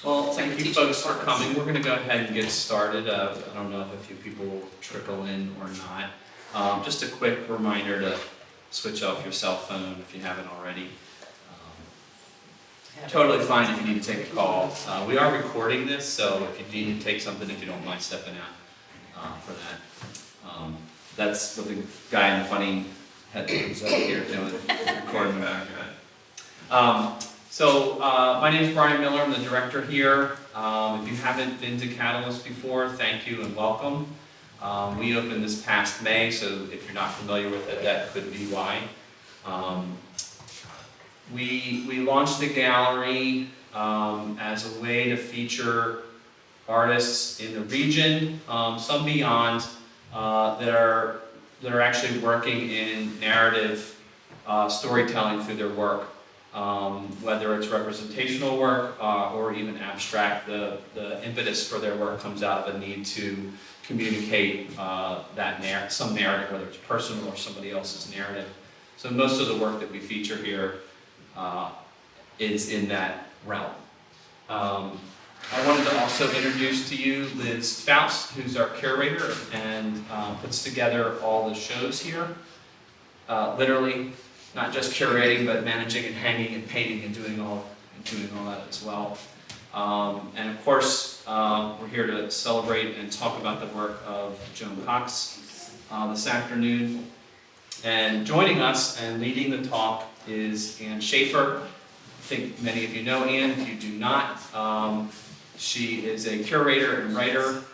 Well, thank you folks for coming. We're going to go ahead and get started. I don't know if a few people will trickle in or not. Just a quick reminder to switch off your cell phone if you haven't already. Totally fine if you need to take a call. We are recording this, so if you need to take something, if you don't mind stepping out for that. That's what the guy in the funny headphones up here doing, recording the background. My name is Brian Miller. I'm the director here. If you haven't been to Catalyst before, thank you and welcome. We opened this past May, so if you're not familiar with it, that could be why. We launched the gallery as a way to feature artists in the region, some beyond, that are actually working in narrative storytelling through their work. Whether it's representational work or even abstract, the impetus for their work comes out of a need to communicate some narrative, whether it's personal or somebody else's narrative. So most of the work that we feature here is in that realm. I wanted to also introduce to you Liz Faust, who's our curator and puts together all the shows here. Literally, not just curating, but managing and hanging and painting and doing all that as well. And of course, we're here to celebrate and talk about the work of Joan Cox this afternoon. And joining us and leading the talk is Ann Schaefer. I think many of you know Ann. If you do not, she is a curator and writer,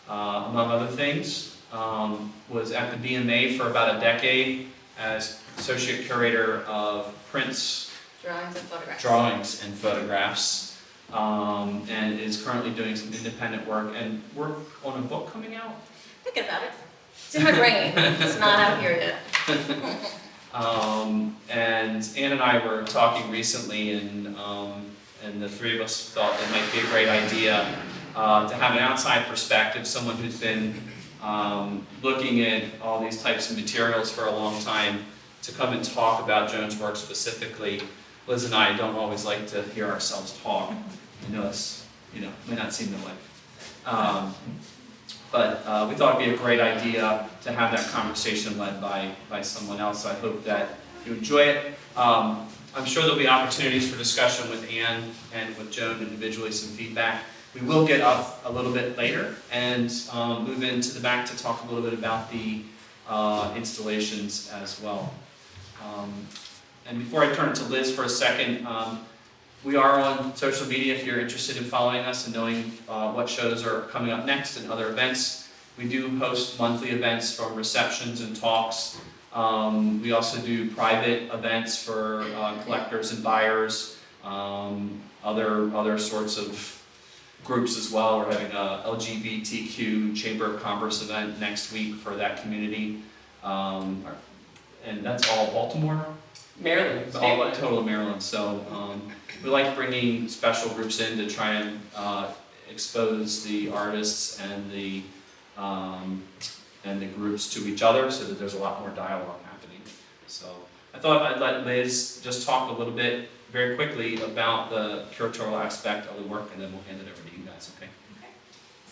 among other things. Was at the BMA for about a decade as associate curator of prints, drawings and photographs, and is currently doing some independent work and work on a book coming out. Thinking about it. It's in my brain. It's not out here yet. And Ann and I were talking recently, and the three of us thought it might be a great idea to have an outside perspective, someone who's been looking at all these types of materials for a long time, to come and talk about Joan's work specifically. Liz and I don't always like to hear ourselves talk. I know it's, may not seem that way. But we thought it'd be a great idea to have that conversation led by someone else. So I hope that you enjoy it. I'm sure there'll be opportunities for discussion with Ann and with Joan individually, some feedback. We will get up a little bit later and move into the back to talk a little bit about the installations as well. And before I turn it to Liz for a second, we are on social media if you're interested in following us and knowing what shows are coming up next and other events. We do host monthly events from receptions and talks. We also do private events for collectors and buyers, other sorts of groups as well. We're having a LGBTQ Chamber of Commerce event next week for that community. And that's all Baltimore? Maryland. All total Maryland. So we like bringing special groups in to try and expose the artists and the groups to each other so that there's a lot more dialogue happening. So I thought I'd let Liz just talk a little bit very quickly about the curatorial aspect of the work, and then we'll hand it over to you guys, okay?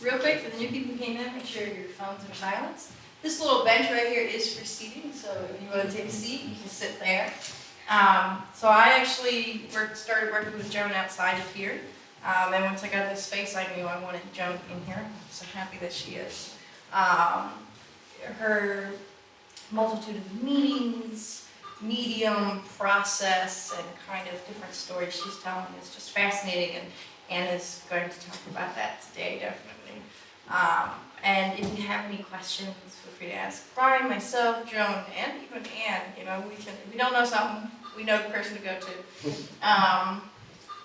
Real quick, for the new people who came in, make sure your phones are silenced. This little bench right here is for seating, so if you want to take a seat, you can sit there. So I actually started working with Joan outside of here. And once I got this space, I knew I wanted Joan in here. I'm so happy that she is. Her multitude of meanings, medium, process, and kind of different stories she's telling is just fascinating, and Anna is going to talk about that today, definitely. And if you have any questions, feel free to ask Brian, myself, Joan, and even Ann. If we don't know something, we know the person to go to.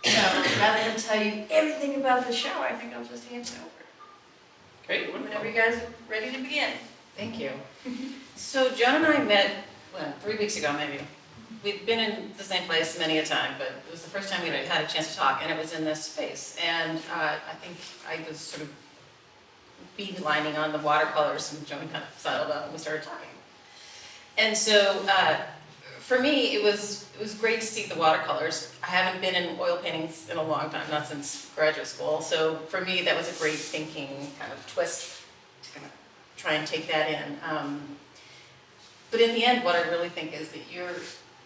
So rather than tell you everything about the show, I think I'll just hand it over. Great. Whenever you guys are ready to begin. Thank you. So Joan and I met, 3 weeks ago maybe. We've been in the same place many a time, but it was the first time we had a chance to talk, and it was in this space. And I think I was sort of beadlining on the watercolors, and Joan kind of settled up and we started talking. And so for me, it was great to see the watercolors. I haven't been in oil paintings in a long time, not since graduate school. So for me, that was a great thinking kind of twist to kind of try and take that in. But in the end, what I really think is that you're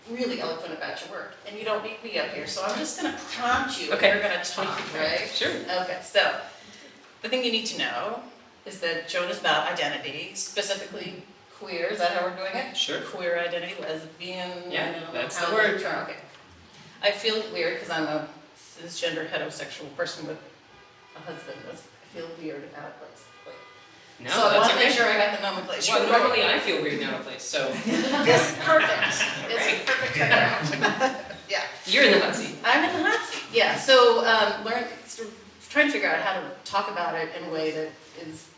really eloquent about your work, and you don't need me up here. So I'm just going to prompt you, Okay. and you're going to talk, right? Sure. Okay. So the thing you need to know is that Joan is about identity, specifically queer. Is that how we're doing it? Sure. Queer identity, lesbian. Yeah, I don't know that's how the word. term- Okay. I feel weird because I'm a cisgender heterosexual person with a husband. I feel weird out of place. Wait. No, So I want that's to make okay. sure I got the nomenclature. Well, right. normally I feel weird out of place, so This is perfect. It's a perfect turnaround. Yeah. you're in the hot seat. I'm in the hot seat. Yeah. So trying to figure out how to talk about it in a way that is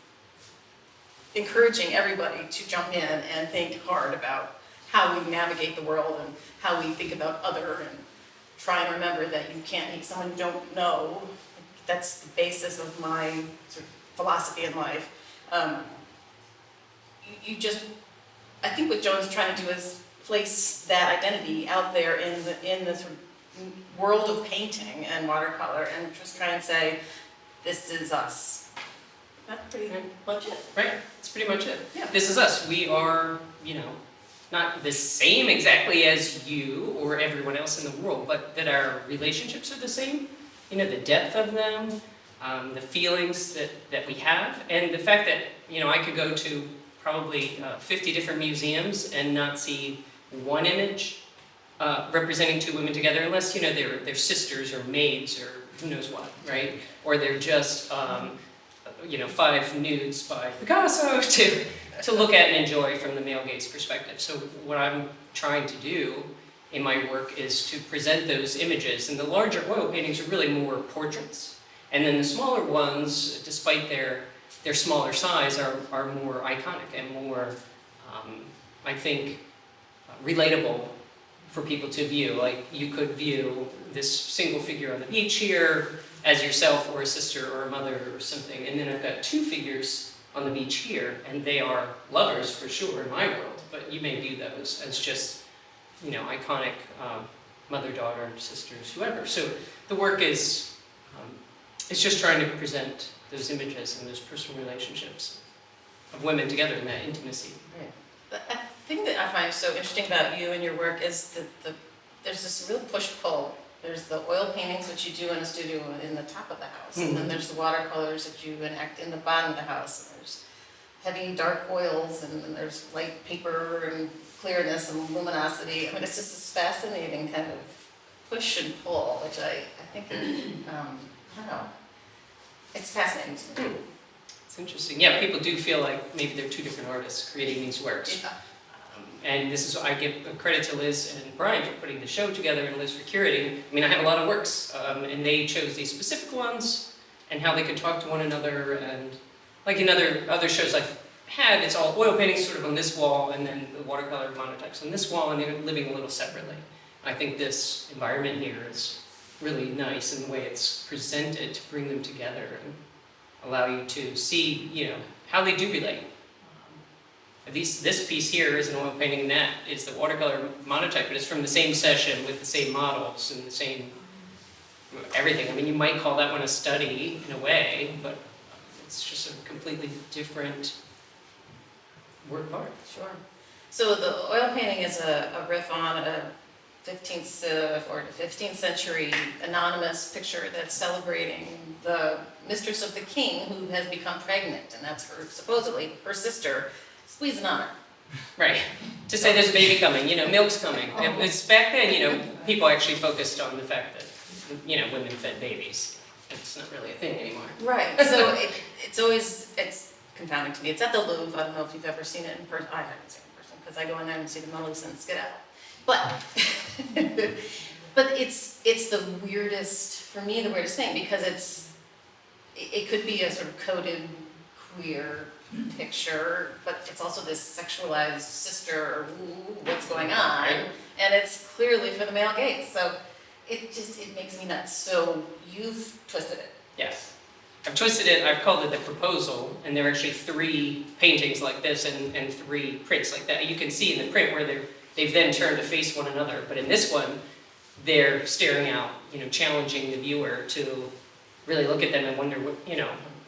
encouraging everybody to jump in and think hard about how we navigate the world and how we think about other, and try and remember that you can't hate someone you don't know. That's the basis of my sort of philosophy in life. I think what Joan's trying to do is place that identity out there in the sort of world of painting and watercolor, and just try and say, this is us. That's pretty much it. Right, that's pretty much it. Yeah. This is us. We are, not the same exactly as you or everyone else in the world, but that our relationships are the same. The depth of them, the feelings that we have, and the fact that, I could go to probably 50 different museums and not see one image representing two women together, unless, they're sisters or maids or who knows what, right? Or they're just, 5 nudes by Picasso to look at and enjoy from the male gaze perspective. So what I'm trying to do in my work is to present those images, and the larger oil paintings are really more portraits, and then the smaller ones, despite their smaller size, are more iconic and more, I think, relatable for people to view. Like, you could view this single figure on the beach here as yourself or a sister or a mother or something, and then I've got 2 figures on the beach here, and they are lovers for sure in my world, but you may view those as just, iconic mother, daughter, sisters, whoever. So the work is just trying to present those images and those personal relationships of women together in that intimacy. Right. The thing that I find so interesting about you and your work is that there's this real push-pull. There's the oil paintings, which you do in a studio in the top of the house, and then there's the watercolors that you enact in the bottom of the house, and there's heavy dark oils, and then there's light paper and clearness and luminosity. I mean, it's just this fascinating kind of push and pull, which I think, I don't know, it's fascinating to me. It's interesting. Yeah, people do feel like maybe they're 2 different artists creating these works. Yeah. And this is, I give credit to Liz and Brian for putting the show together, and Liz for curating. I mean, I have a lot of works, and they chose these specific ones, and how they could talk to one another, and like in other shows I've had, it's all oil paintings sort of on this wall, and then the watercolor monotypes on this wall, and they're living a little separately. I think this environment here is really nice in the way it's presented to bring them together and allow you to see, how they do relate. This piece here is an oil painting, and that is the watercolor monotype, but it's from the same session with the same models and the same everything. I mean, you might call that one a study in a way, but it's just a completely different work of art. Sure. So the oil painting is a riff on a 15th century anonymous picture that's celebrating the mistress of the king who has become pregnant, and that's supposedly her sister squeezing on her. Right. To say there's a baby coming, milk's coming. It was back then, people actually focused on the fact that, women fed babies. It's not really a thing anymore. Right. So it's confounding to me. It's at the Louvre. I don't know if you've ever seen it in person. I haven't seen it in person because I go in there and see the Mona Lisa and skid out. But it's the weirdest, for me, the weirdest thing, because it could be a sort of coded queer picture, but it's also this sexualized sister, ooh, what's going on? And it's clearly for the male gaze. So it makes me nuts. So you've twisted it. Yes. I've twisted it, I've called it the proposal, and there are actually 3 paintings like this and 3 prints like that. You can see in the print where they've then turned to face one another. But in this one, they're staring out, challenging the viewer to really look at them and wonder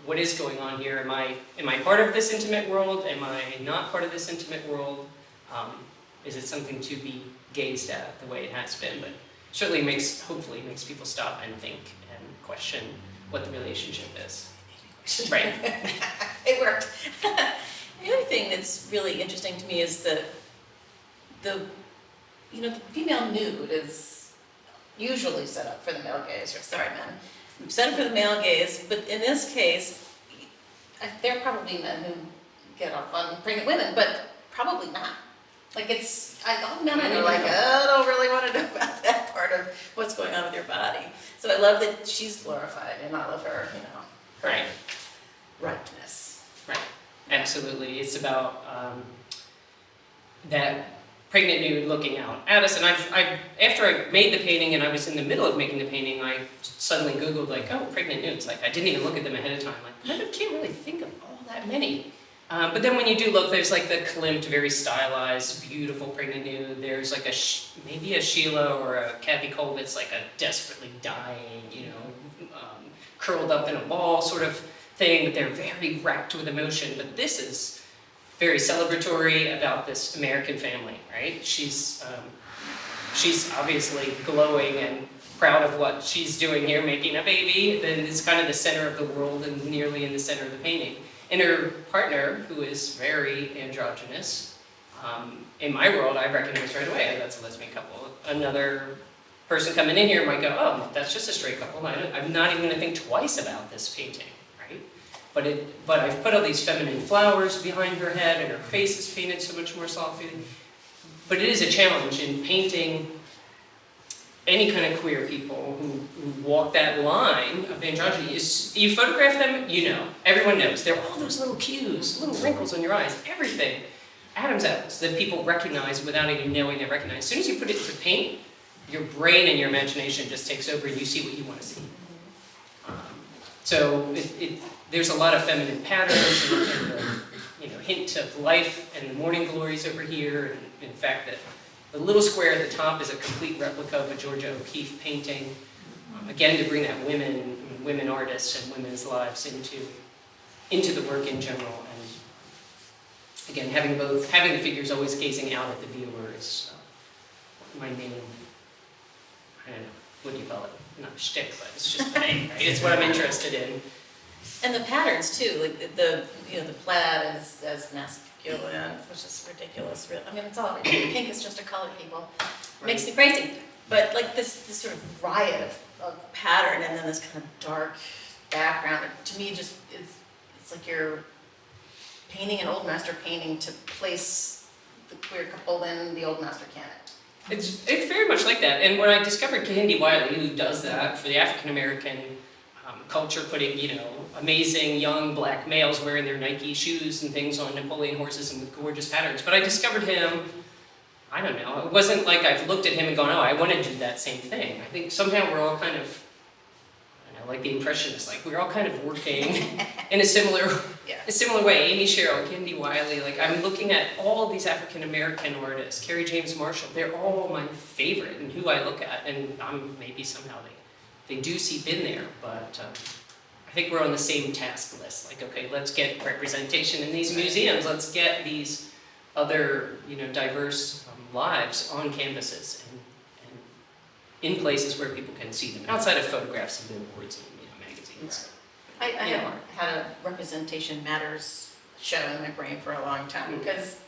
what is going on here? Am I part of this intimate world? Am I not part of this intimate world? Is it something to be gazed at the way it has been? But certainly hopefully makes people stop and think and question what the relationship is. Right. It worked. The other thing that's really interesting to me is the female nude is usually set up for the male gaze, or sorry men, set up for the male gaze, but in this case, there are probably men who get off on pregnant women, but probably not. Like all men are like, I don't really want to know about that part of what's going on with your body. So I love that she's glorified in all of her, her Right. rightness. Right. Absolutely. It's about that pregnant nude looking out at us. And after I made the painting and I was in the middle of making the painting, I suddenly Googled pregnant nudes. I didn't even look at them ahead of time. I can't really think of all that many. But then when you do look, there's the klimt, very stylized, beautiful pregnant nude. There's maybe a Sheila or a Kathy Kollwitz, a desperately dying, curled up in a ball sort of thing. But they're very racked with emotion. But this is very celebratory about this American family, right? She's obviously glowing and proud of what she's doing here, making a baby. Then it's kind of the center of the world and nearly in the center of the painting. And her partner, who is very androgynous, in my world, I recognize right away, that's a lesbian couple. Another person coming in here might go, oh, that's just a straight couple. I'm not even going to think twice about this painting, right? But I've put all these feminine flowers behind her head, and her face is painted so much more softly. But it is a challenge in painting any kind of queer people who walk that line of androgyny. You photograph them, everyone knows. There are all those little cues, little wrinkles on your eyes, everything. Adam's apples that people recognize without even knowing they're recognized. As soon as you put it to paint, your brain and your imagination just takes over and you see what you want to see. So there's a lot of feminine patterns and the hint of life and the morning glories over here. And in fact, that the little square at the top is a complete replica of a Georgia O'Keeffe painting. Again, to bring that women artists and women's lives into the work in general. And again, having the figures always gazing out at the viewer is my main, I don't know, what do you call it? Not shtick, but it's just the thing, right? It's what I'm interested in. And the patterns too, the plaid is as masculine, which is ridiculous. I mean, it's all ridiculous. Pink is just a color, people. It makes me crazy. But this sort of riot of pattern, and then this kind of dark background. To me, it's like you're painting an old master painting to place the queer couple in the old master canon. It's very much like that. And when I discovered Kehinde Wiley, who does that for the African American culture, putting amazing young black males wearing their Nike shoes and things on Napoleon horses and with gorgeous patterns. But I discovered him, I don't know, it wasn't like I've looked at him and gone, oh, I want to do that same thing. I think somehow we're all kind of, I don't know, like the Impressionists, we're all kind of working in a similar way. Amy Sherrill, Kehinde Wiley, I'm looking at all these African American artists, Kerry James Marshall, they're all my favorite and who I look at, and maybe somehow they do seep in there, but I think we're on the same task list. Okay, let's get representation in these museums. Let's get these other, diverse lives on canvases and in places where people can see them, outside of photographs and billboards and magazines. I had a Representation Matters show in my brain for a long time, because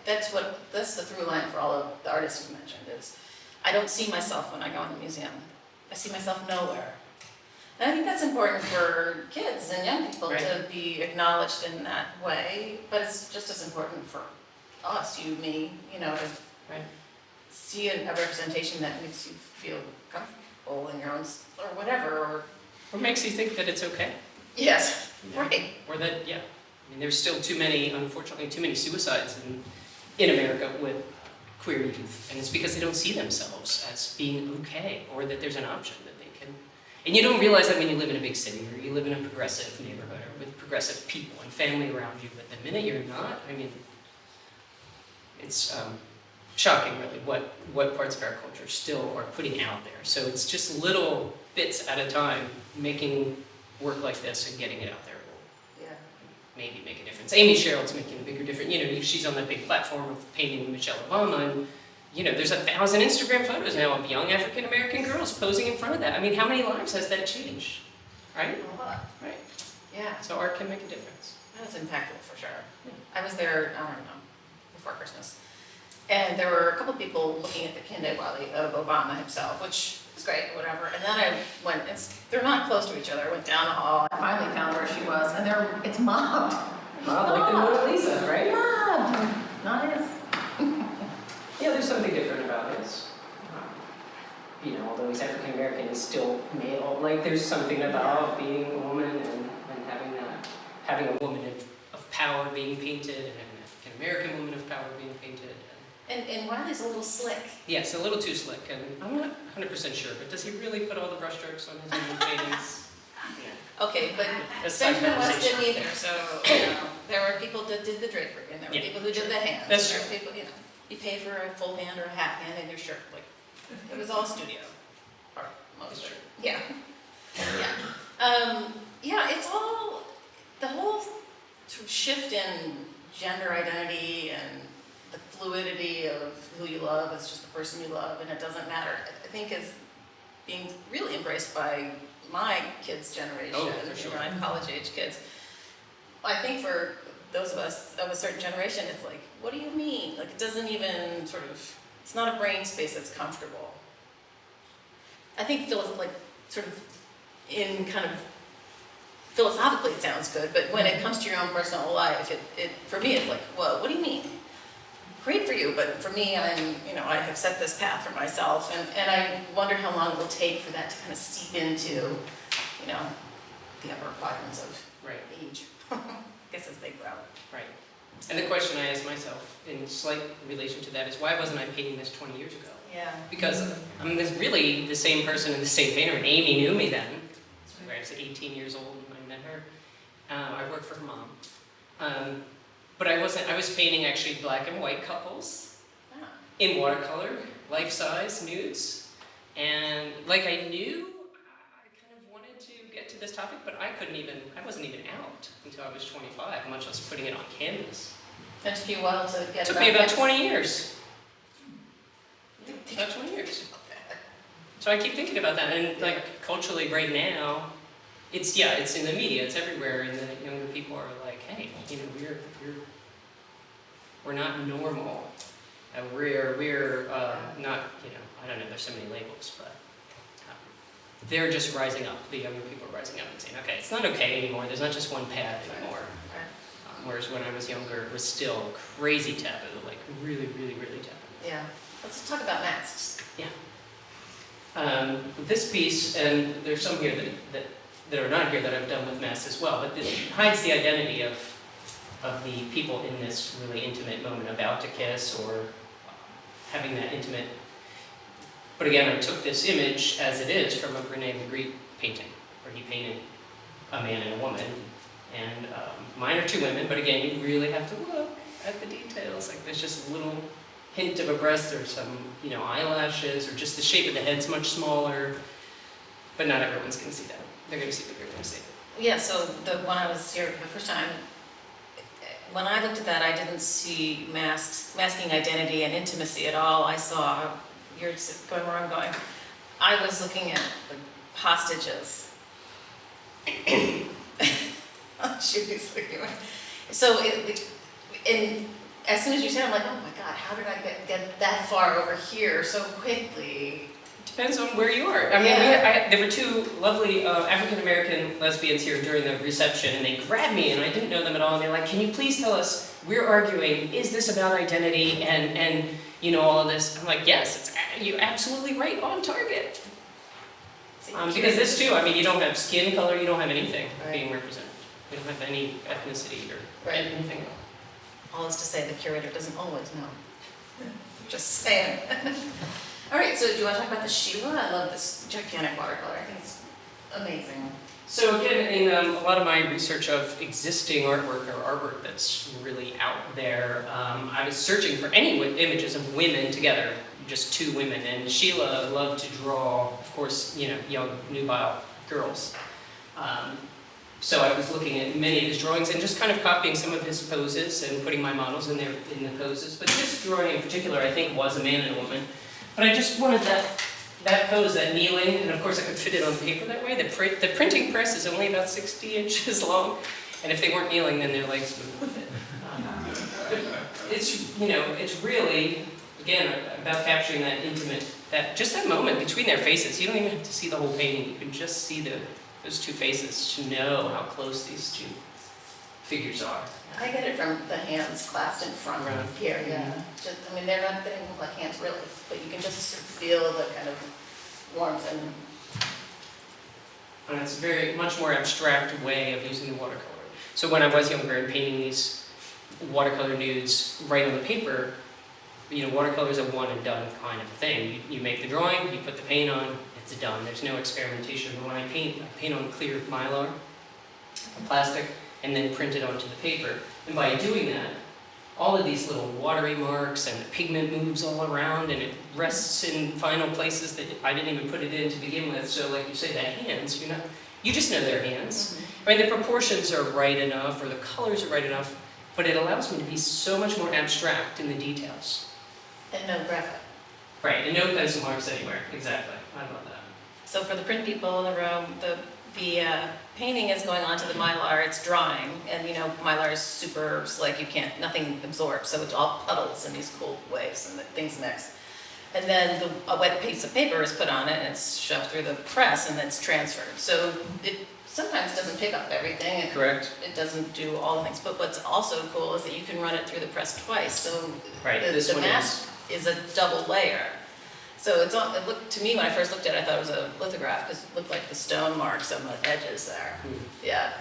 that's the through line for all of the artists you mentioned is, I don't see myself when I go in the museum. I see myself nowhere. And I think that's important for kids and young people to be acknowledged in that way, but it's just as important for us, you, me, to see a representation that makes you feel comfortable in your own, or whatever. Or makes you think that it's okay. Yes, right. Or that, there's still unfortunately too many suicides in America with queer youth, and it's because they don't see themselves as being okay, or that there's an option that they can. And you don't realize that when you live in a big city, or you live in a progressive neighborhood, or with progressive people and family around you, but the minute you're not, it's shocking, really, what parts of our culture still are putting out there. So it's just little bits at a time, making work like this and getting it out there will maybe make a difference. Amy Sherald's making a bigger difference. You know, she's on that big platform of painting Michelle Obama, and you know, there's 1,000 Instagram photos now of young African American girls posing in front of that. I mean, how many lives has that changed, right? A lot. Right. Yeah, So art can make a difference. that was impactful for sure. Yeah. I was there, I don't know, before Christmas. And there were a couple people looking at the Kinde Wali of Obama himself, which is great, whatever. And then I went, they're not close to each other. I went down the hall. I finally found where she was, and it's mobbed. Like the Mona Lisa, right? Mobbed. Not his. Yeah, there's something different about his. You know, although he's African American, he's still male. Like, there's something about being a woman and having a woman of power being painted, and an African American woman of power being painted. And Wiley's a little slick. Yes, a little too slick, and I'm not 100% sure, but does he really put all the brushstrokes on his own paintings? Yeah. Okay, but That's Benjamin West conversation. didn't either, so, you know, there were people that did the drapery, and there were Yeah. people who did the hands. That's and there were people, you know, you pay for a full hand or a half hand in your shirt, like, it was all studio. Or most of it. Yeah. Yeah. Yeah, it's all, the whole sort of shift in gender identity and the fluidity of who you love is just the person you love, and it doesn't matter, I think is being really embraced by my kids' generation. Oh, for sure. You know, I have college-age kids. I think for those of us of a certain generation, it's like, what do you mean? Like, it doesn't even sort of, it's not a brain space that's comfortable. I think sort of in kind of philosophically it sounds good, but when it comes to your own personal life, it for me it's like, whoa, what do you mean? Great for you, but for me, I have set this path for myself, and I wonder how long it will take for that to kind of seep into, you know, the upper quadrants of Right. age, I guess as they grow. Right. And the question I ask myself in slight relation to that is, why wasn't I painting this 20 years ago? Yeah. Because I'm really the same person and the same painter, and Amy knew me then. I was 18 years old when I met her. I worked for her mom. But I was painting actually black and white couples Ah. in watercolor, life-size, nudes. And like I knew I kind of wanted to get to this topic, but I wasn't even out until I was 25, much less putting it on canvas. It took you a while to get It took me about 20 years. About 20 years. So I keep thinking about that, and like culturally right now, it's in the media, it's everywhere, and the younger people are like, hey, you know, we're not normal. We're not, you know, I don't know, there's so many labels, but they're just rising up. The younger people are rising up and saying, okay, it's not okay anymore. There's not just one path anymore. Whereas when I was younger, it was still crazy taboo, like really, really, really taboo. Yeah. Let's talk about masks. This piece, and there's some here that are not here that I've done with masks as well, but this hides the identity of the people in this really intimate moment, about to kiss or having that intimate. But again, I took this image as it is from a Rene Magritte painting, where he painted a man and a woman, and mine are two women, but again, you really have to look at the details. Like there's just a little hint of a breast, or some, you know, eyelashes, or just the shape of the head's much smaller, but not everyone's going to see that. They're going to see what they're going to see. Yeah, so when I was here the first time, when I looked at that, I didn't see masking identity and intimacy at all. I saw, you're going where I'm going. I was looking at the hostages. Oh, shoot, he's looking away. So, as soon as you said it, I'm like, oh my God, how did I get that far over here so quickly? Depends on where you are. I mean, there were two lovely African-American lesbians here during the reception, and they grabbed me, and I didn't know them at all, and they're like, can you please tell us, we're arguing, is this about identity and you know, all of this? I'm like, yes, you're absolutely right, on target. Because this too, I mean, you don't have skin color, you don't have anything being represented. You don't have any ethnicity or anything else. All is to say, the curator doesn't always know. Just saying. All right, so do you want to talk about the Sheila? I love this gigantic watercolor. I think it's amazing. So again, in a lot of my research of existing artwork or artwork that's really out there, I was searching for any images of women together, just two women. And Sheila loved to draw, of course, you know, young, nubile girls. So I was looking at many of his drawings and just kind of copying some of his poses and putting my models in there in the poses. But this drawing in particular, I think, was a man and a woman. But I just wanted that pose, that kneeling, and of course I could fit it on paper that way. The printing press is only about 60 inches long, and if they weren't kneeling, then their legs would fit. It's, you know, it's really, again, about capturing that intimate, just that moment between their faces. You don't even have to see the whole painting. You can just see those two faces to know how close these two figures are. I get it from the hands clasped in front Right. here, yeah. Just, I mean, they don't look like hands really, but you can just sort of feel the kind of warmth And it's a very much more abstract way of using the watercolor. So when I was younger and painting these watercolor nudes right on the paper, you know, watercolor is a one and done kind of thing. You make the drawing, you put the paint on, it's done. There's no experimentation. But when I paint on clear mylar, plastic, and then print it onto the paper. And by doing that, all of these little watery marks and the pigment moves all around and it rests in final places that I didn't even put it in to begin with. So like you say, the hands, you just know their hands. Right, the proportions are right enough or the colors are right enough, but it allows me to be so much more abstract in the details. and no graphic. Right, and no pencil marks anywhere, exactly. I love that. So for the print people in the room, the painting is going onto the mylar, it's drying, and you know, mylar is super slick, nothing absorbs, so it's all puddles in these cool ways and things mix. And then a wet piece of paper is put on it and it's shoved through the press and it's transferred. So it sometimes doesn't pick up everything. Correct. It doesn't do all the things, but what's also cool is that you can run it through the press twice, so Right, the this one mask is a double layer. So it looked, to me, when I first looked at it, I thought it was a lithograph, because it looked like the stone marks on the edges there. Yeah,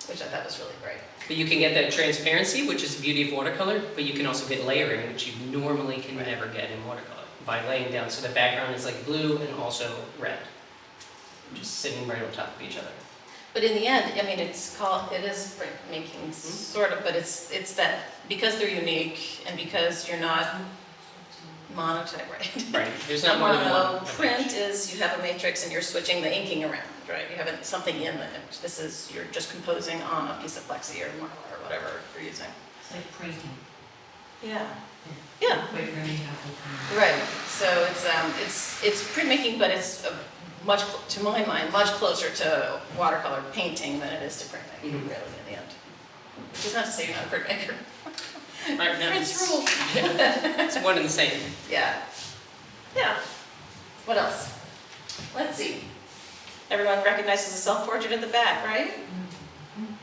which I thought was really great. But you can get that transparency, which is the beauty of watercolor, but you can also get layering, which you normally can never get in watercolor, by laying down. So the background is like blue and also red, just sitting right on top of each other. But in the end, I mean, it is printmaking, sort of, but it's that, because they're unique, and because you're not monotype, right? Right, there's not more than one. Print is, you have a matrix and you're switching the inking around, right? You have something in the image. This is, you're just composing on a piece of plexi or marble or whatever you're using. It's like printing. Yeah. Yeah. Quite really helpful. Right. So it's printmaking, but it's much, to my mind, much closer to watercolor painting than it is to printmaking, really, in the end. Which is not to say you're not a printmaker. Right, no, Prints rule. it's one and the same. Yeah. Yeah. What else? Let's see. Everyone recognizes the self-portrait at the back, right?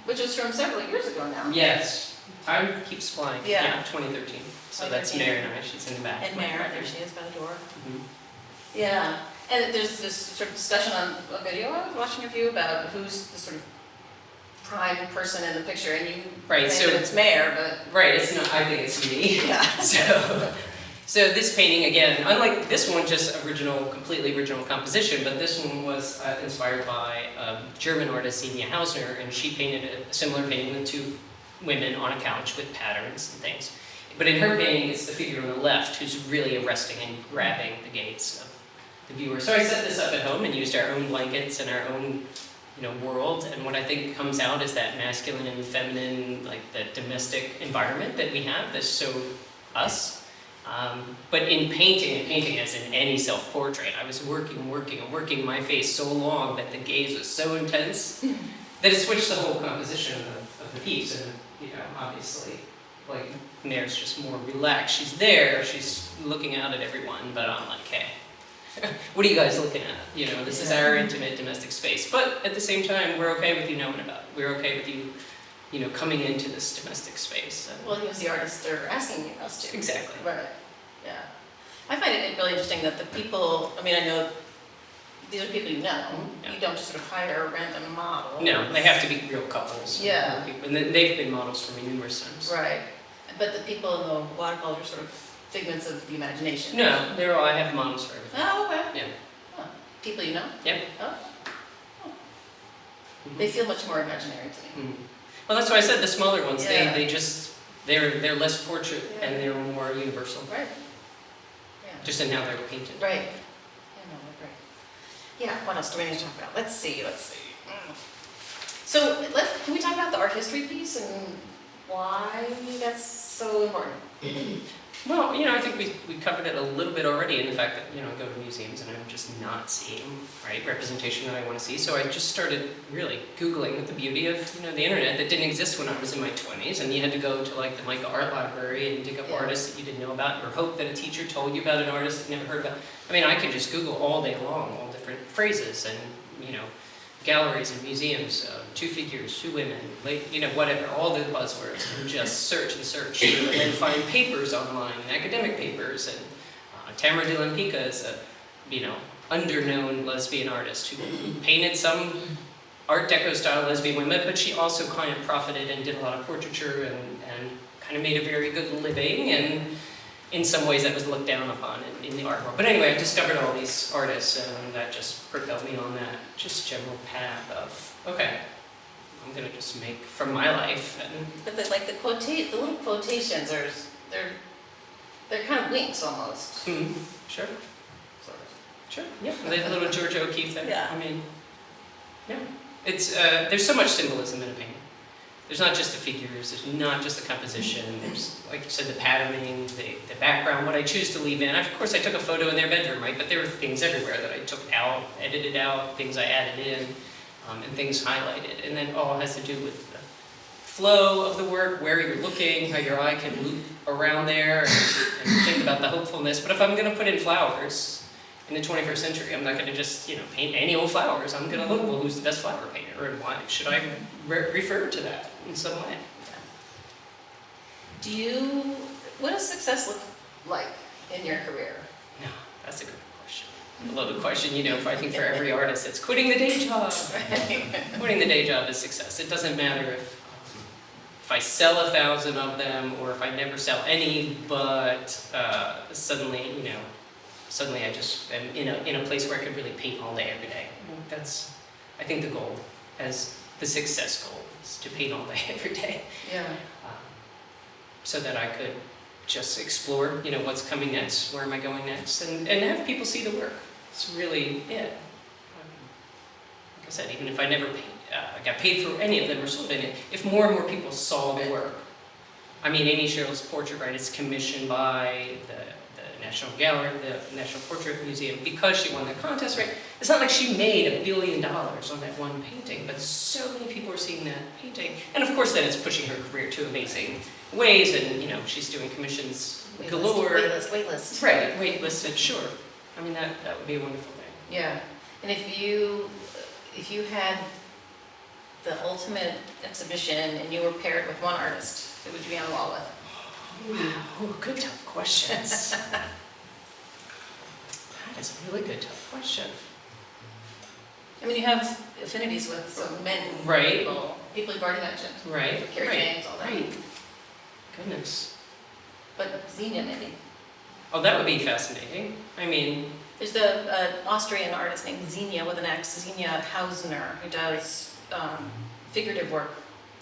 Which was from several years ago now. Yes, time keeps flying. Yeah. 2013. So that's 2013. Mary and I, she's in the back. And Mara, there she is by the door. Mhm. Yeah. And there's this sort of discussion on a video I was watching of you about who's the sort of prime person in the picture, and you Right, say so- that it's Mare, but Right, it's not, I think it's me. yeah. So this painting, again, unlike this one, just completely original composition, but this one was inspired by a German artist, Enya Hausner, and she painted a similar painting with two women on a couch with patterns and things. But in her painting, it's the figure on the left who's really arresting and grabbing the gaze of the viewer. So I set this up at home and used our own blankets and our own world, and what I think comes out is that masculine and feminine, like the domestic environment that we have that's so us. But in painting as in any self-portrait, I was working my face so long that the gaze was so intense that it switched the whole composition of the piece. And obviously, like Mare's just more relaxed. She's there, she's looking out at everyone, but I'm like, hey. What are you guys looking at? This is our intimate domestic space. But at the same time, we're okay with you knowing about it. We're okay with you, coming into this domestic space. Well, he was the artist they're asking us to. Exactly. Right. Yeah. I find it really interesting that the people, I mean, I know these are people you know. Yeah. You don't just sort of hire a random model. No, they have to be real couples. Yeah. And they've been models for me numerous times. Right. But the people in the watercolor are sort of figments of the imagination. No, I have models for everything. Oh, okay. Yeah. Huh. People you know? Yep. Oh. They feel much more imaginary to me. Well, that's why I said the smaller ones, Yeah. they're less portrait Yeah. and they're more universal, Right. Yeah. just in how they're painted. Right. Yeah, no, I agree. Yeah, what else do we need to talk about? Let's see. So, can we talk about the art history piece and why that's so important? Well, I think we covered it a little bit already in the fact that, I go to museums and I'm just not seeing, right, representation that I want to see. So I just started really Googling with the beauty of, the internet that didn't exist when I was in my 20s. And you had to go to like the Micah Art Library and dig up Yeah. artists that you didn't know about or hope that a teacher told you about an artist that you never heard about. I mean, I can just Google all day long, all different phrases and, galleries and museums, 2 figures, 2 women, whatever, all the buzzwords, and just search and search, and then find papers online, academic papers, and Tamara de Lampica is a, underknown lesbian artist who painted some Art Deco style lesbian women, but she also kind of profited and did a lot of portraiture and kind of made a very good living, and in some ways that was looked down upon in the art world. But anyway, I discovered all these artists and that just propelled me on that just general path of, okay, I'm gonna just make from my life. And But the little quotations are, they're kind of winks almost. sure, Sort of. sure, yeah. The little Georgia O'Keeffe there. Yeah. I mean, yeah. It's, there's so much symbolism in a painting. There's not just the figures, there's not just the composition, there's, like you said, the patterning, the background, what I choose to leave in. Of course, I took a photo in their bedroom, right? But there were things everywhere that I took out, edited out, things I added in, and things highlighted. And then it all has to do with the flow of the work, where you're looking, how your eye can loop around there, and think about the hopefulness. But if I'm gonna put in flowers in the 21st century, I'm not gonna just, paint any old flowers. I'm gonna look, well, who's the best flower painter, and why should I refer to that in some way? What does success look like in your career? No, that's a good question. I love the question, I think for every artist, it's quitting the day job. Quitting the day job is success. It doesn't matter if I sell 1,000 of them or if I never sell any, but suddenly I just am in a place where I could really paint all day, every day. That's, I think, the goal, as the success goal, is to paint all day, every day. Yeah. So that I could just explore, what's coming next, where am I going next, and have people see the work. It's really it. Like I said, even if I never got paid for any of them or sold any, if more and more people saw the work. I mean, Amy Sherrill's portrait, right, it's commissioned by the National Gallery, the National Portrait Museum, because she won that contest, right? It's not like she made $1 billion on that one painting, but so many people are seeing that painting. And of course, then it's pushing her career to amazing ways, and she's doing commissions galore. Waitlist. Right, waitlisted, sure. I mean, that would be a wonderful thing. Yeah. And if you had the ultimate exhibition and you were paired with one artist, who would you be on the wall with? Wow, good tough questions. That is a really good tough question. I mean, you have affinities with so many Right. people you've already mentioned. Right, Carrie right, James, all that. right. Goodness. But Xenia, maybe. Oh, that would be fascinating. I mean, There's the Austrian artist named Xenia with an X, Xenia Hausner, who does figurative work.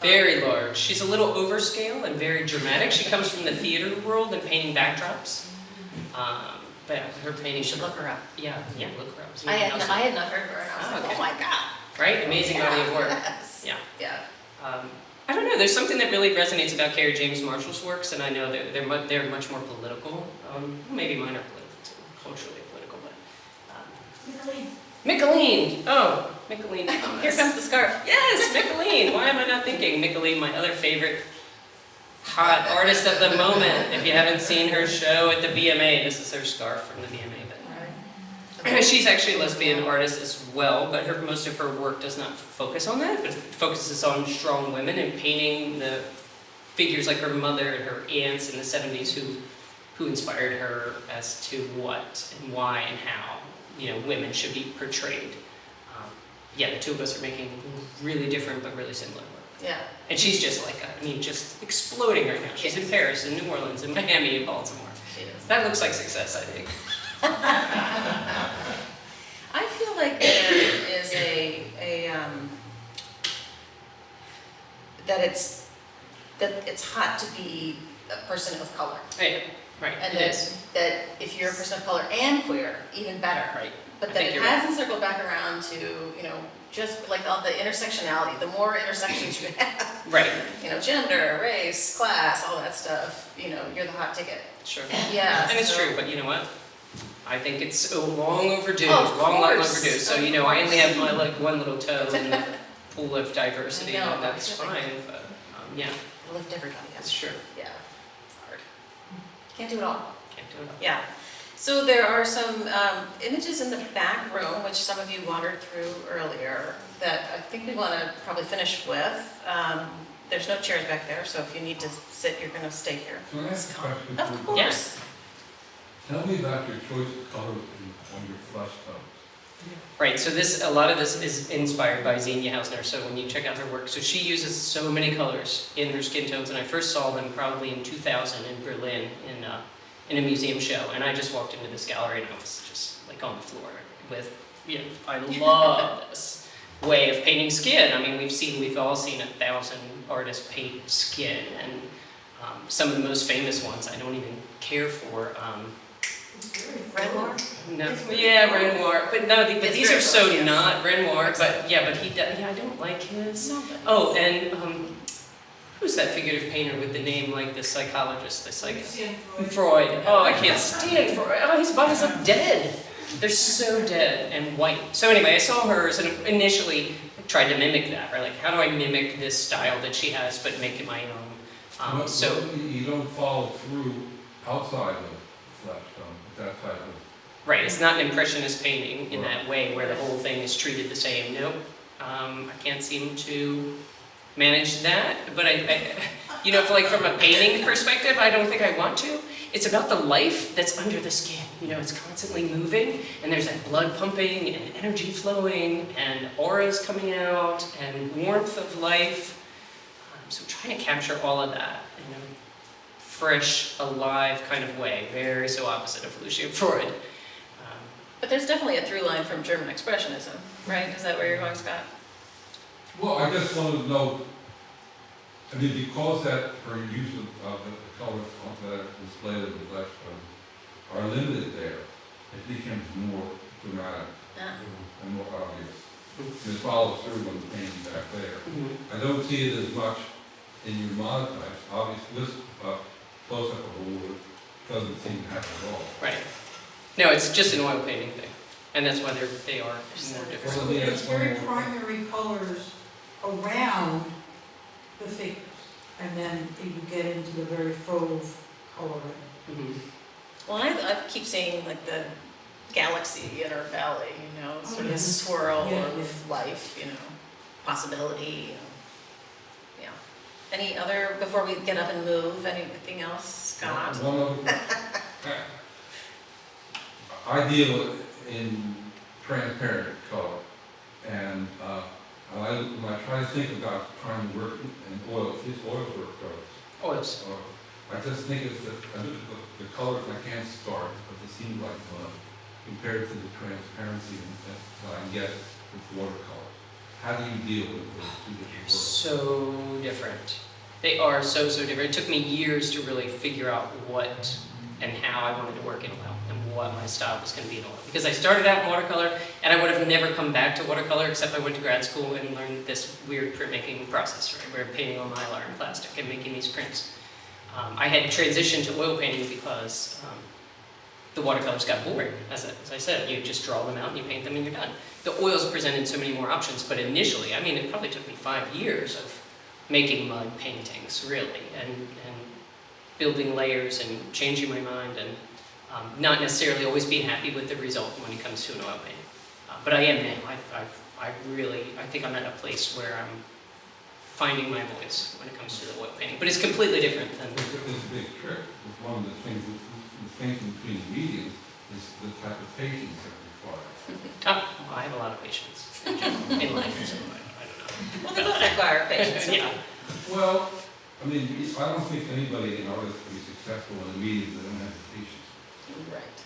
very large. She's a little overscale and very dramatic. She comes from the theater world and painting backdrops. But her painting You should look her up. Yeah, look her up. I had not heard her, and I was Ah, like, okay. oh my god. Right? Amazing body of work. Yes. Yeah. Yeah. I don't know, there's something that really resonates about Carrie James Marshall's works, and I know that they're much more political. Maybe mine are political too, culturally political, but... Mickalene! Oh, Mickalene Thomas. Here comes the scarf. Yes, Mickalene! Why am I not thinking? Mickalene, my other favorite hot artist of the moment. If you haven't seen her show at the BMA, this is her scarf from the BMA. But she's actually a lesbian artist as well, but most of her work does not focus on that, but it focuses on strong women and painting the figures like her mother and her aunts in the 70s who inspired her as to what and why and how women should be portrayed. The two of us are making really different but really similar work. Yeah. And she's just like, just exploding right now. She's in Paris, in New Orleans, in Miami, in Baltimore. She is. That looks like success, I think. I feel like there is that it's hot to be a person of color. Right, right, And it is. that if you're a person of color and queer, even better. Right. But I that think it you're right. hasn't circled back around to, you know, just like all the intersectionality, the more intersections you have, Right, you know, gender, race, class, all that stuff, you know, you're the hot ticket. sure. Yeah. And it's so- true, but you know what? I think it's long overdue, Of long course, overdue. So, of you know, I only course. have my like one little toe in the pool of diversity, I know, and that's but- fine, but, yeah, Lift everybody up. it's true. Yeah, it's hard. Can't do it all. Can't do it all. Yeah. So there are some images in the back room, which some of you wandered through earlier, that I think we want to probably finish with. There's no chairs back there, so if you need to sit, you're going to stay here. Can I ask a question? Of for- course. Yes. Tell me about your choice of color on your flesh tones. Right, so a lot of this is inspired by Xenia Hausner, so when you check out her work, so she uses so many colors in her skin tones, and I first saw them probably in 2000 in Berlin in a museum show, and I just walked into this gallery and I was just like on the floor with, you know, I love this way of painting skin. I mean, we've all seen 1,000 artists paint skin, and some of the most famous ones I don't even care for. Renoir? No, yeah, Renoir, but no, but It's these very are so close, yes. not Renoir, but yeah, but he does, yeah, I don't like his. No, but- Oh, and who's that figurative painter with the name like the psychologist, Freud. Oh, I can't stand Freud. Oh, his bodies look dead. They're so dead and white. So anyway, I saw hers and initially tried to mimic that, right? Like, how do I mimic this style that she has but make it my own? Well, So. you don't follow through outside of flesh tone, that type of. Right, it's not an impressionist painting in that way where the whole thing is treated the same. Nope, I can't seem to manage that. But you know, like from a painting perspective, I don't think I want to. It's about the life that's under the skin. You know, it's constantly moving, and there's that blood pumping and energy flowing, and auras coming out, and warmth of life. So trying to capture all of that in a fresh, alive kind of way, very so opposite of Lucian Freud. But there's definitely a through line from German Expressionism, right? Is that where you're going, Scott? Well, I just wanted to know, I mean, because that her use of the colors that are displayed of the flesh tone are limited there, it becomes more dramatic Yeah. and more obvious. And it follows through when the painting back there. Mm-hmm. I don't see it as much in your monotypes. Obviously, this close-up of a wood doesn't seem to happen at all. Right. No, it's just an oil painting thing, and that's why they are more different. Well, yeah, It's very primary colors around the figures, and then you get into the very fauve coloring. Mhm. Well, I keep seeing like the galaxy in her belly, you know, Oh, sort of yeah. a swirl Yeah, of life, you know, possibility. Yeah. Any other, before we get up and move, anything else, Scott? One other, I deal in transparent color, and when I try to think about trying to work in oils, these oils work colors. Oils. I just think it's the colors I can't start, but they seem like fun compared to the transparency that I get with watercolors. How do you deal with those two different worlds? So different. They are so different. It took me years to really figure out what and how I wanted to work in oil and what my style was going to be in oil. Because I started out in watercolor, and I would have never come back to watercolor except I went to grad school and learned this weird printmaking process, right, where I'm painting on mylar and plastic and making these prints. I had transitioned to oil painting because the watercolors got boring. As I said, you just draw them out and you paint them and you're done. The oils presented so many more options, but initially, I mean, it probably took me 5 years of making mud paintings, really, and building layers and changing my mind and not necessarily always being happy with the result when it comes to an oil painting. But I am now. I think I'm at a place where I'm finding my voice when it comes to the oil painting. But it's completely different than... It's a big trick. It's one of the things, the distinction between the mediums is the type of patience that required. I have a lot of patience in general, in life, so I don't know. Well, they both require patience. Yeah. Well, I mean, I don't think anybody in artists can be successful in a medium that don't have the patience. Right.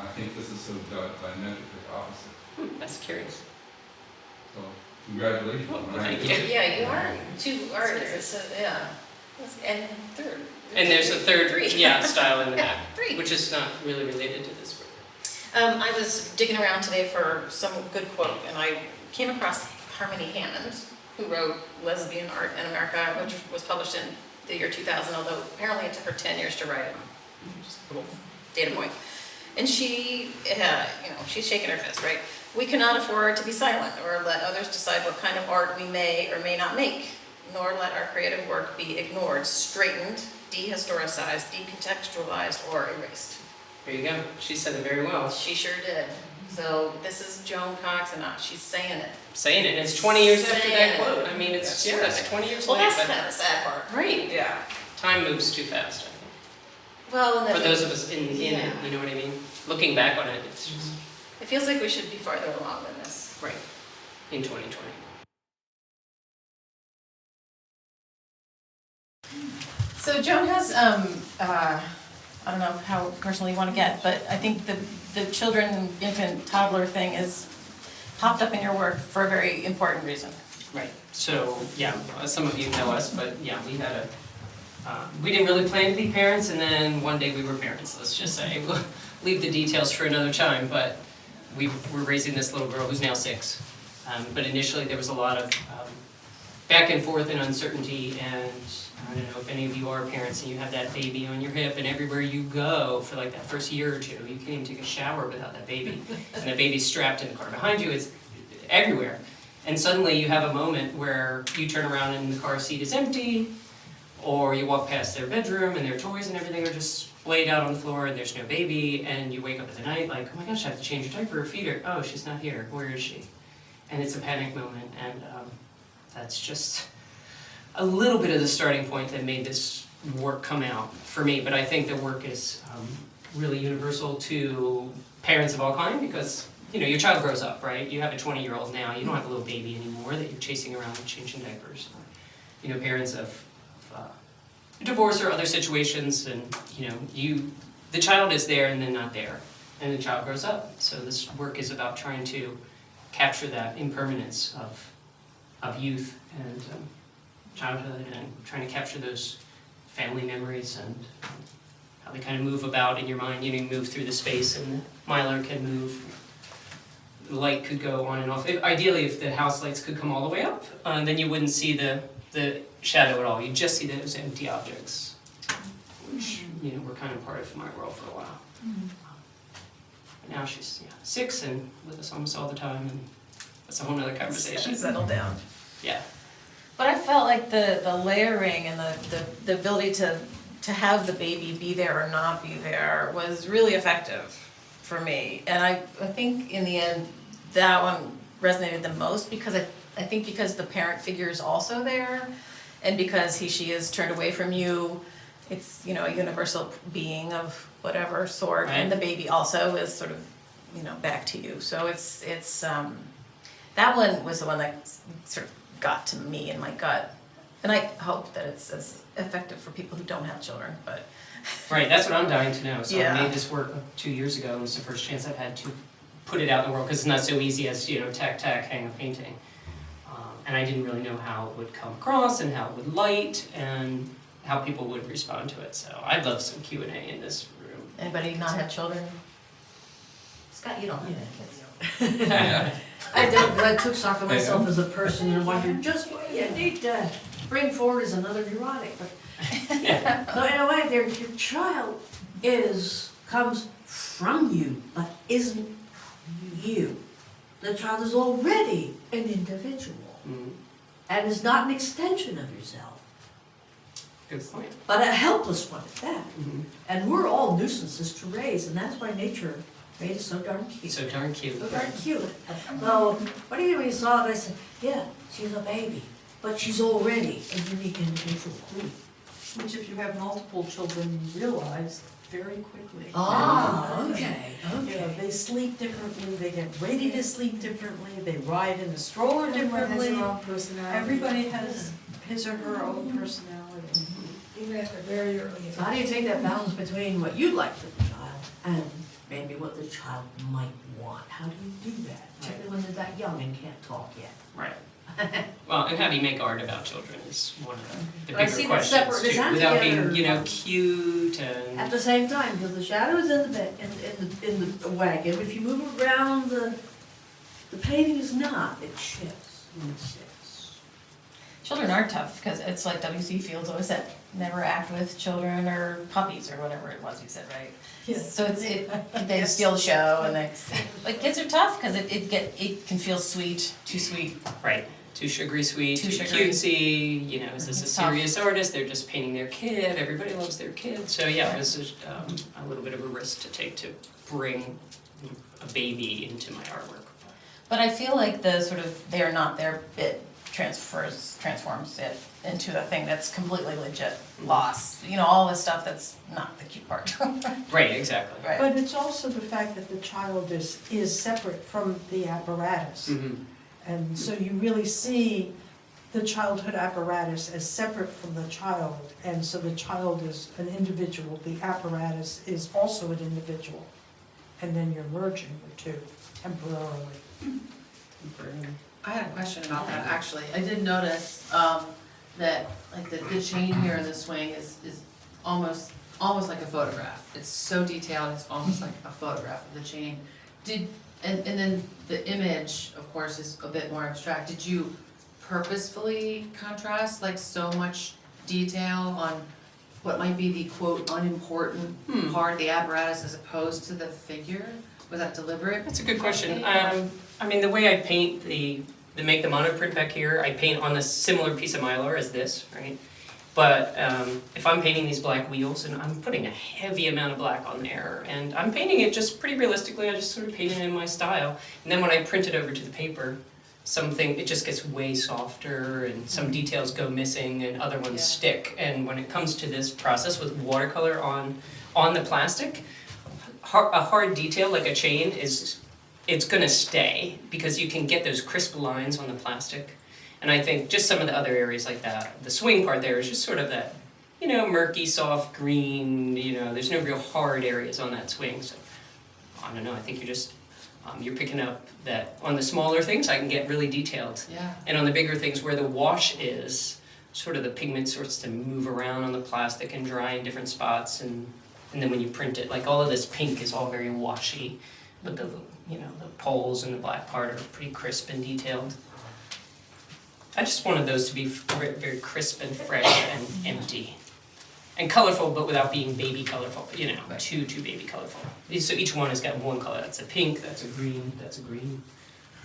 I think this is so diametrically opposite. That's curious. So Congratulations. Well, thank you. Yeah, you are 2 artists, so, yeah. And third. And there's a third, Three. style in the back, 3. which is not really related to this work. I was digging around today for some good quote, and I came across Harmony Hammond, who wrote Lesbian Art in America, which was published in the year 2000, although apparently it took her 10 years to write it. Just a little data point. And she, she's shaking her fist, right? We cannot afford to be silent or let others decide what kind of art we may or may not make, nor let our creative work be ignored, straightened, dehistoricized, decontextualized, or erased. There you go. She said it very well. She sure did. So this is Joan Cox, and she's saying it. Saying it, and it's 20 years after Saying that it. quote. I mean, it's, That's it's right. 20 years Well, later. that's kind of the sad part. Right. Yeah. Time moves too fast, I think. Well, and For those of us in it, Yeah. you know what I mean? Looking back on it, it's just, it feels like we should be farther along than this. right, in 2020. So Joan has, I don't know how personal you want to get, but I think the children, infant, toddler thing is popped up in your work for a very important reason. Right. So, yeah, some of you know us, but yeah, we had we didn't really plan to be parents, and then one day we were parents, let's just say. We'll leave the details for another time, but we were raising this little girl who's now 6. But initially there was a lot of back and forth and uncertainty, and I don't know if any of you are parents and you have that baby on your hip, and everywhere you go for like that first year or 2, you can't even take a shower without that baby. And that baby's strapped in the car behind you, it's everywhere. And suddenly you have a moment where you turn around and the car seat is empty, or you walk past their bedroom and their toys and everything are just laid out on the floor and there's no baby, and you wake up in the night like, oh my gosh, I have to change your diaper or feed her. Oh, she's not here. Where is she? And it's a panic moment, and that's just a little bit of the starting point that made this work come out for me. But I think the work is really universal to parents of all kind, because you know, your child grows up, right? You have a 20-year-old now, you don't have a little baby anymore that you're chasing around and changing diapers. Or, you know, parents of divorce or other situations, and you know, the child is there and then not there, and the child grows up. So this work is about trying to capture that impermanence of youth and childhood, and trying to capture those family memories and how they kind of move about in your mind. You know, you move through the space, and the Mylar can move. The light could go on and off. Ideally, if the house lights could come all the way up, then you wouldn't see the shadow at all. You'd just see those empty objects, which, you know, were kind of part of my world for a while. But now she's 6 and with us almost all the time, and that's a whole nother conversation. Settle down. Yeah. But I felt like the layering and the ability to have the baby be there or not be there was really effective for me. And I think in the end, that one resonated the most, because I think because the parent figure is also there, and because she is turned away from you, it's, you know, a universal being of whatever sort, and the baby also is sort of, you know, back to you. So it's that one was the one that sort of got to me in my gut, and I hope that it's as effective for people who don't have children, but. Right, that's what I'm dying to know. So Yeah. I made this work 2 years ago, and it's the first chance I've had to put it out in the world, because it's not so easy as, you know, tack, hang a painting. And I didn't really know how it would come across, and how it would light, and how people would respond to it. So I'd love some Q&A in this room. Anybody not have children? Scott, you don't have any kids. I did, but I took stock of myself as a person and wondered just what you need to bring forward as another neurotic. But so in a way, your child comes from you, but isn't you. The child is already an individual and is not an extension of yourself, Good point. but a helpless one at that. Mhm. And we're all nuisances to raise, and that's why nature made us so darn cute. So darn cute. So darn cute. So, what do you mean when you saw it? I said, yeah, she's a baby, but she's already a unique individual. Which if you have multiple children, you realize very quickly. Ah, okay, You know, they sleep differently, they get ready to sleep differently, they ride in a stroller differently. Everybody has his or her own personality. Even at a very early age. So how do you take that balance between what you'd like for the child and maybe what the child might want? How do you do that? Particularly when they're that young and can't talk yet. Right. Well, and how do you make art about children is one of the But I bigger see that questions separate too, design without together, being, like- cute At and, the same time, because the shadow is in the bed, in the wagon, if you move around the painting is not, it shifts, and it shifts. Children are tough, because it's like W.C. Fields always said, never act with children or puppies or whatever it was you said, right? So they steal the show and like kids are tough, because it can feel sweet, too sweet. right, too sugary sweet, Too too sugary. cutesy, is this a It's tough. serious artist, they're just painting their kid, everybody loves their kid, so yeah, this is a little bit of a risk to take to bring a baby into my artwork. But I feel like the sort of they're not there bit transforms it into a thing that's completely legit loss. All this stuff that's not the cute part. Right, exactly. Right. But it's also the fact that the child is separate from the apparatus. Mhm. And so you really see the childhood apparatus as separate from the child. And so the child is an individual, the apparatus is also an individual. And then you're merging the two temporarily. I had a question about that, actually. I did notice, that, like, the chain here in the swing is almost like a photograph. It's so detailed, it's almost like a photograph of the chain. And then the image, of course, is a bit more abstract. Did you purposefully contrast, like, so much detail on what might be the, quote, unimportant part of the apparatus as opposed to the figure? Was that deliberate? That's a good question. The way I paint make the monoprint back here, I paint on a similar piece of Mylar as this, right? But if I'm painting these black wheels, and I'm putting a heavy amount of black on there, and I'm painting it just pretty realistically, I just sort of paint it in my style. And then when I print it over to the paper, it just gets way softer, and some details go missing, and other ones stick. And when it comes to this process with watercolor on the plastic, a hard detail like a chain it's gonna stay, because you can get those crisp lines on the plastic. And I think just some of the other areas like that, the swing part there is just sort of that, murky, soft green, there's no real hard areas on that swing, so I don't know, I think you're picking up that on the smaller things I can get really detailed. Yeah. And on the bigger things where the wash is, sort of the pigment starts to move around on the plastic and dry in different spots, and then when you print it, like all of this pink is all very washy, but the poles and the black part are pretty crisp and detailed. I just wanted those to be very, very crisp and fresh and empty. And colorful, but without being baby colorful, too baby colorful. So each one has got one color, that's a pink, that's a green, that's a green.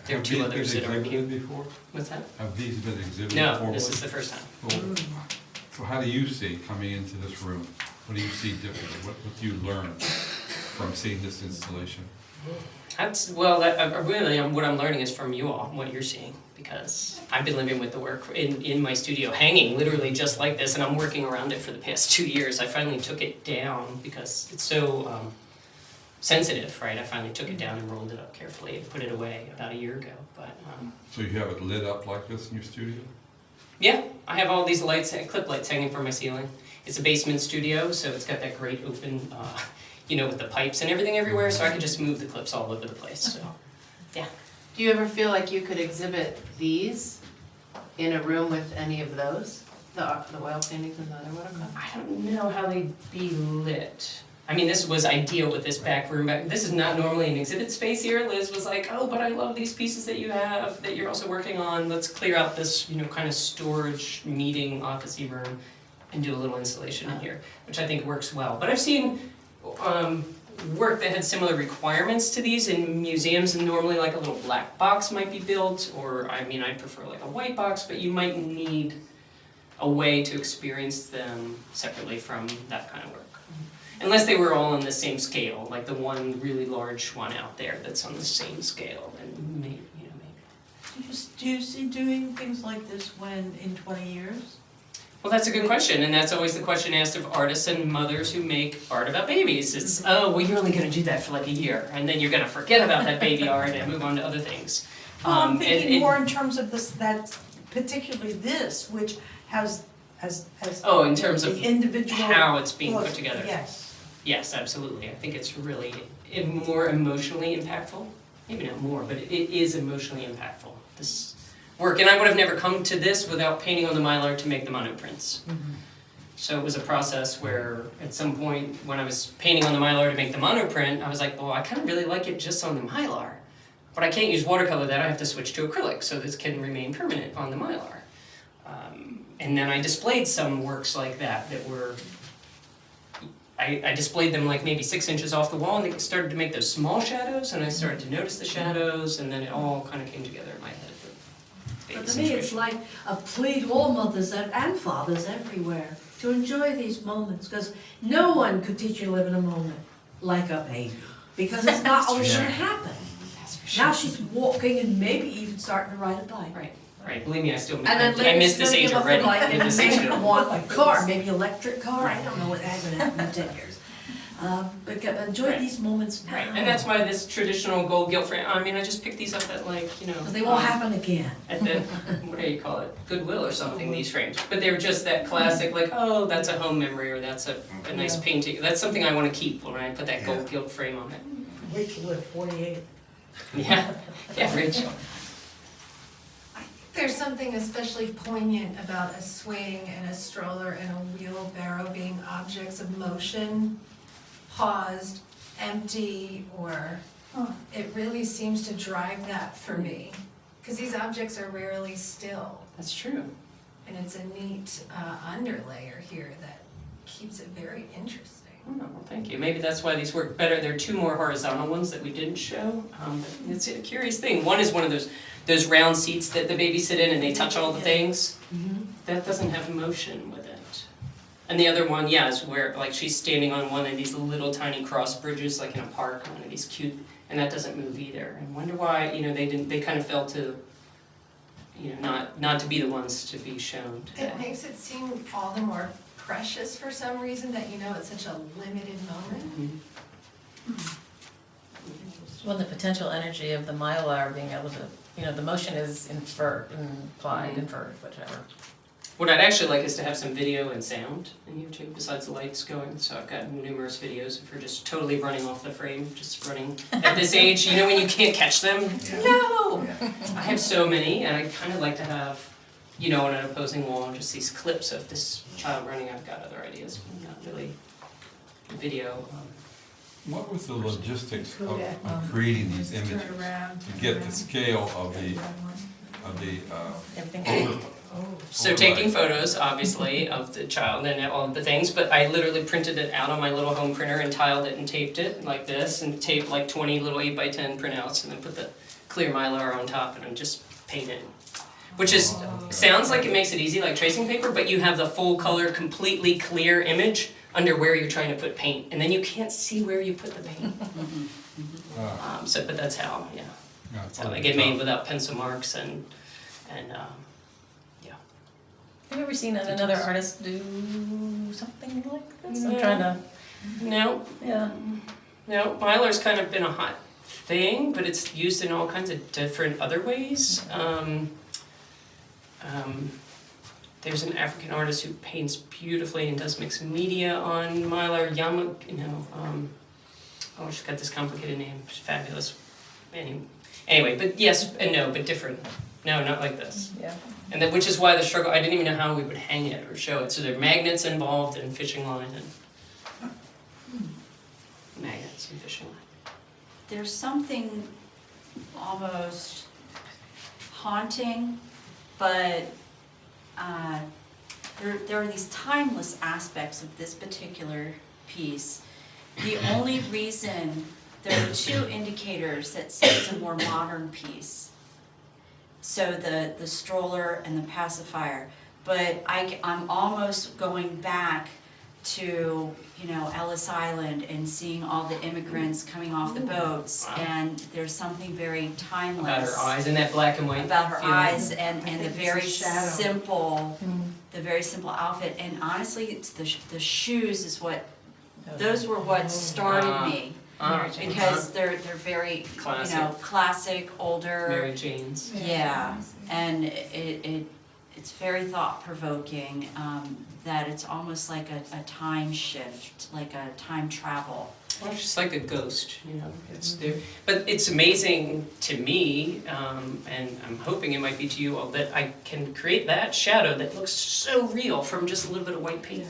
There are two others that are Have these been cute. exhibited before? What's that? Have these been exhibited before? No, this is the first time. Well, how do you see coming into this room? What do you see differently? What do you learn from seeing this installation? What I'm learning is from you all, what you're seeing, because I've been living with the work in my studio, hanging literally just like this, and I'm working around it for the past 2 years. I finally took it down because it's so sensitive, right? I finally took it down and rolled it up carefully and put it away about a year ago. But So you have it lit up like this in your studio? yeah, I have all these lights, clip lights hanging from my ceiling. It's a basement studio, so it's got that great open, with the pipes and everything everywhere, so I can just move the clips all over the place, so, yeah. Do you ever feel like you could exhibit these in a room with any of those? The oil paintings and the other watercolor? I don't know how they'd be lit. This was ideal with this back room. This is not normally an exhibit space here. Liz was like, oh, but I love these pieces that you have, that you're also working on. Let's clear out this, kind of storage, meeting, office-y room and do a little installation in here, which I think works well. But I've seen work that had similar requirements to these in museums, and normally like a little black box might be built, or I'd prefer like a white box, but you might need a way to experience them separately from that kind of work. Unless they were all on the same scale, like the one really large one out there that's on the same scale, then maybe. Do you see doing things like this when, in 20 years? Well, that's a good question, and that's always the question asked of artists and mothers who make art about babies. It's, oh, well, you're only gonna do that for like a year, and then you're gonna forget about that baby art and move on to other things. Well, I'm thinking more in terms of particularly this, which has Oh, in terms of the individual how it's being put together. Yes. Yes, absolutely. I think it's really more emotionally impactful. Maybe not more, but it is emotionally impactful. work. And I would have never come to this without painting on the Mylar to make the monoprints. So it was a process where at some point when I was painting on the Mylar to make the monoprint, I was like, well, I kind of really like it just on the Mylar. But I can't use watercolor then, I have to switch to acrylic so this can remain permanent on the Mylar. And then I displayed some works like that were, I displayed them like maybe 6 inches off the wall, and they started to make those small shadows, and I started to notice the shadows, and then it all kind of came together in my head. But to me, it's like a plea to all mothers and fathers everywhere to enjoy these moments, because no one could teach you to live in a moment like a baby, because it's not always going to happen. That's for sure. Now she's walking and maybe even starting to ride a bike. Right, believe me, I still, And then I later miss she's this gonna age give up her already. life I and miss maybe this age. want a car, maybe electric car, I don't know what that's gonna happen in 10 years. But enjoy Right. these moments now. Right, and that's why this traditional gold gilt frame, I mean, I just picked these up at like, you know. Because they won't happen again. At the, what do you call it, Goodwill or something, these frames. But they were just that classic, like, oh, that's a home memory, or that's a nice painting. That's something I want to keep when I put that gold gilt frame on it. Wait to live 48. Yeah, yeah, Rich. There's something especially poignant about a swing and a stroller and a wheelbarrow being objects of motion, paused, empty, or it really seems to drive that for me. Because these objects are rarely still, That's true. and it's a neat underlayer here that keeps it very interesting. Oh, well, thank you. Maybe that's why these work better. There are two more horizontal ones that we didn't show. It's a curious thing. One is one of those round seats that the babies sit in and they touch all the things. That doesn't have motion with it. And the other one, yeah, is where like she's standing on one of these little tiny cross bridges, like in a park, one of these cute, and that doesn't move either. And wonder why, you know, they kind of fell to, you know, not to be the ones to be shown today. It makes it seem all the more precious for some reason that you know it's such a limited moment. Well, the potential energy of the Mylar being able to, you know, the motion is inferred, whatever. What I'd actually like is to have some video and sound in here too, besides the lights going. So I've got numerous videos of her just totally running off the frame, just running at this age, you know, when you can't catch them. No! I have so many, and I kind of like to have, you know, on an opposing wall, just these clips of this child running. I've got other ideas, but not really video. What was the logistics of creating these images to get the scale of the Everything. So taking photos, obviously, of the child and all of the things, but I literally printed it out on my little home printer and tiled it and taped it like this, and taped like 20 little 8x10 printouts, and then put the clear Mylar on top and just paint it. Which is, sounds like it makes it easy, like tracing paper, but you have the full color, completely clear image under where you're trying to put paint, and then you can't see where you put the paint. But that's how, yeah. That's how they get made without pencil marks and yeah. Have you ever seen another artist do something like this? I'm No. trying to, No, yeah. no, Mylar's kind of been a hot thing, but it's used in all kinds of different other ways. There's an African artist who paints beautifully and does mixed media on Mylar, oh, she's got this complicated name, she's fabulous. Anyway, but yes and no, but different. No, not like this. Yeah. And which is why the struggle, I didn't even know how we would hang it or show it. So there are magnets involved and fishing line and magnets and fishing line. There's something almost haunting, but there are these timeless aspects of this particular piece. The only reason there are two indicators that say it's a more modern piece. So the stroller and the pacifier, but I'm almost going back to, you know, Ellis Island and seeing all the immigrants coming off the boats, Wow. and there's something very timeless About her eyes and that black and white about her feeling. eyes and the think it's very a shadow. simple, the very simple outfit. And honestly, it's the shoes is what, those were what started me. Because they're very, you know, classic, older. Mary Jane's. Yeah, and it's very thought-provoking, that it's almost like a time shift, like a time travel. Well, it's just like a ghost, you know, it's there. But it's amazing to me, and I'm hoping it might be to you all, that I can create that shadow that looks so real from just a little bit of white paint.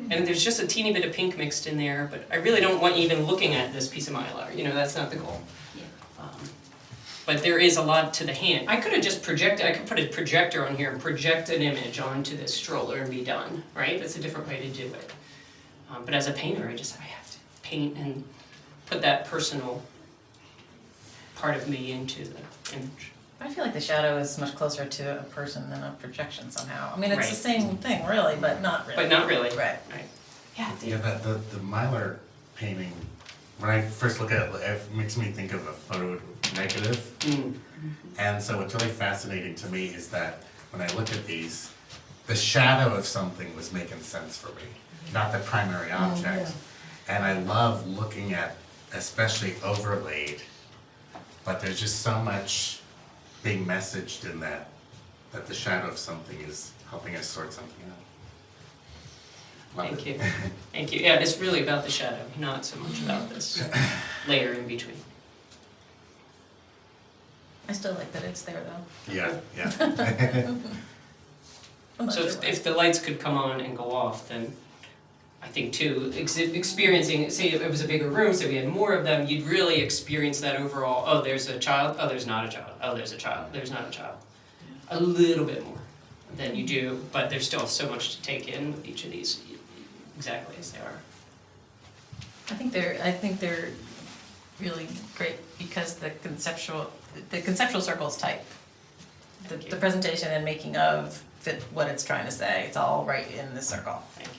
And there's just a teeny bit of pink mixed in there, but I really don't want you even looking at this piece of mylar, you know, that's not the goal. But there is a lot to the hand. I could have just projected, I could put a projector on here and project an image onto this stroller and be done, right? That's a different way to do it. But as a painter, I have to paint and put that personal part of me into the image. I feel like the shadow is much closer to a person than a projection somehow. I mean, it's the Right. same thing, really, but not really. But not really. Right. Right. Yeah, Yeah, the Mylar painting, when I first look at it, it makes me think of a photo negative. Mm. And so what's really fascinating to me is that when I look at these, the shadow of something was making sense for me, not the primary object. And I love looking at, especially overlaid, but there's just so much being messaged in that the shadow of something is helping us sort something out. Love Thank it. you. Thank you. Yeah, it's really about the shadow, not so much about this layer in between. I still like that it's there, though. Yeah, yeah. I'm not So sure if the lights could come on and go off, then I think too, experiencing, say if it was a bigger room, so we had more of them, you'd really experience that overall, oh, there's a child, oh, there's not a child, oh, there's a child, there's not a child. A little bit more than you do, but there's still so much to take in with each of these, exactly as they are. I think they're really great because the conceptual circle is tight. The presentation and making of fit what it's trying to say. It's all right in the circle. Thank you.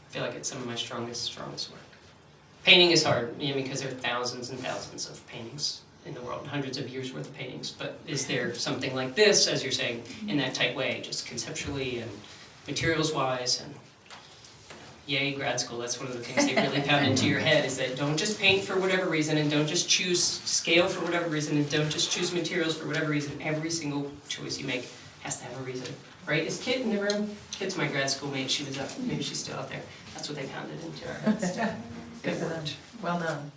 I feel like it's some of my strongest work. Painting is hard, you know, because there are thousands and thousands of paintings in the world, hundreds of years worth of paintings, but is there something like this, as you're saying, in that tight way, just conceptually and materials-wise, and yay, grad school, that's one of the things they really pound into your head, is that don't just paint for whatever reason, and don't just choose scale for whatever reason, and don't just choose materials for whatever reason. Every single choice you make has to have a reason, right? Is Kit in the room? Kit's my grad school mate, she was up, maybe she's still out there. That's what they pounded into our heads. Good for them. Well done.